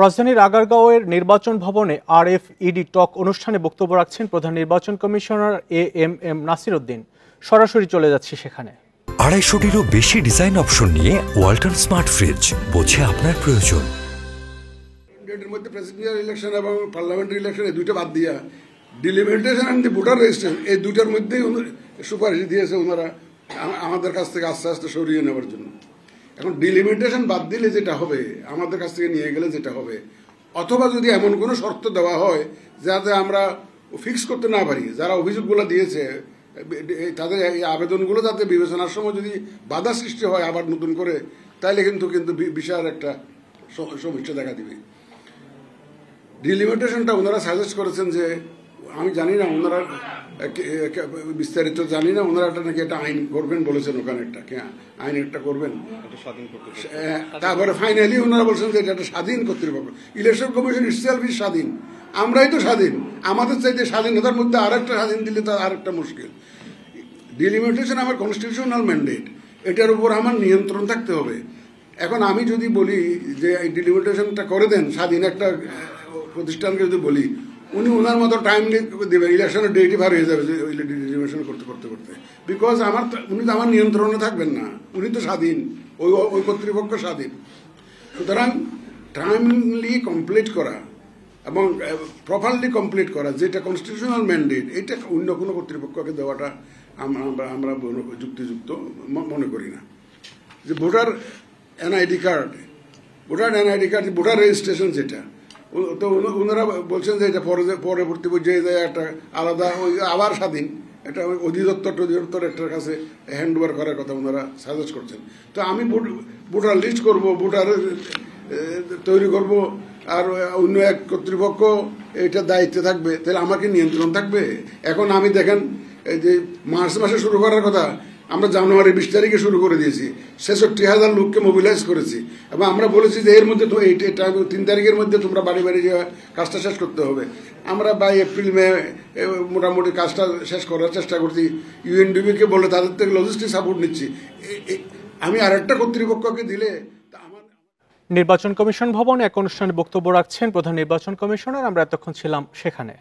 রাজধানীর আগারগাঁওয়ের নির্বাচন ভবনে আরএফইডি টক অনুষ্ঠানে বক্তব্য রাখছেন প্রধান নির্বাচন কমিশনার এএমএম নাসির উদ্দিন। সরাসরি চলে যাচ্ছে সেখানে। 250-টিরও বেশি ডিজাইন অপশন নিয়ে ওয়ালটন স্মার্ট ফ্রিজ, বোঝে আপনার প্রয়োজন। এর মধ্যে প্রেসিডেন্সিয়াল ইলেকশন এবং পার্লামেন্টারি ইলেকশন এই দুইটা বাদ দিয়া delimitation and the voter registration এই দুইটার মধ্যেই সুপারিশ দিয়েছে ওনারা আমাদের কাছ থেকে আস্তে আস্তে সরিয়ে নেওয়ার জন্য। এখন ডিলিমিটেশন বাদ দিলে যেটা হবে, আমাদের কাছ থেকে নিয়ে গেলে যেটা হবে, অথবা যদি এমন কোনো শর্ত দেওয়া হয় যাতে আমরা ফিক্স করতে না পারি, যারা অভিযোগগুলো দিয়েছে তাদের এই আবেদনগুলো যাতে বিবেচনার সময় যদি বাধা সৃষ্টি হয় আবার নতুন করে, তাইলে কিন্তু বিশাল একটা সমস্যা দেখা দিবে। ডিলিমিটেশনটা ওনারা সাজেস্ট করেছেন যে, আমি জানি না ওনারা বিস্তারিত জানি না, ওনারা একটা নাকি একটা আইন করবেন বলেছেন, ওখানে একটা আইন একটা করবেন। তারপরে ফাইনালি ওনারা বলছেন যে এটা একটা স্বাধীন কর্তৃপক্ষ। ইলেকশন কমিশন ইটসেলফ ইজ স্বাধীন, আমরাই তো স্বাধীন। আমাদের চাইতে স্বাধীনতার মধ্যে আরেকটা স্বাধীন দিলে তার আরেকটা মুশকিল। ডিলিমিটেশন আমার কনস্টিটিউশনাল ম্যান্ডেট, এটার উপর আমার নিয়ন্ত্রণ থাকতে হবে। এখন আমি যদি বলি যে এই ডিলিমিটেশনটা করে দেন, স্বাধীন একটা প্রতিষ্ঠানকে যদি বলি, উনি ওনার মতো টাইম দেবেন, ইলেকশনের ডেটই ভার হয়ে যাবে ডিলিমিটেশন করতে করতে করতে, বিকজ উনি তো আমার নিয়ন্ত্রণে থাকবেন না, উনি তো স্বাধীন, ওই কর্তৃপক্ষ স্বাধীন। সুতরাং টাইমলি কমপ্লিট করা এবং প্রপারলি কমপ্লিট করা যেটা কনস্টিটিউশনাল ম্যান্ডেট, এটা অন্য কোনো কর্তৃপক্ষকে দেওয়াটা আমরা যুক্তিযুক্ত মনে করি না। যে voter NID card, voter registration যেটা, তো ওনারা বলছেন যে এটা পরবর্তী পর্যায়ে যায় একটা আলাদা আবার স্বাধীন একটা অধিদপ্তর একটার কাছে হ্যান্ড ওভার করার কথা ওনারা সাজেস্ট করছেন। তো আমি ভোটার লিস্ট করব, ভোটার তৈরি করব, আর অন্য এক কর্তৃপক্ষ এটা দায়িত্বে থাকবে, তাহলে আমাকে নিয়ন্ত্রণ থাকবে। এখন আমি দেখেন এই যে মার্চ মাসে শুরু করার কথা, আমরা জানুয়ারি 20 তারিখে শুরু করে দিয়েছি, 66,000 লোককে মোবিলাইজ করেছি এবং আমরা বলেছি যে এর মধ্যে তো 3 তারিখের মধ্যে তোমরা বাড়ি বাড়ি যে কাজটা শেষ করতে হবে। আমরা বাই এপ্রিল মে মোটামুটি কাজটা শেষ করার চেষ্টা করছি। ইউএনডিবিকে বলে তাদের থেকে লজিস্টিক সাপোর্ট নিচ্ছি। আমি আরেকটা কর্তৃপক্ষকে দিলে নির্বাচন কমিশন ভবনে এক অনুষ্ঠানে বক্তব্য রাখছেন প্রধান নির্বাচন কমিশনার। আমরা এতক্ষণ ছিলাম সেখানে।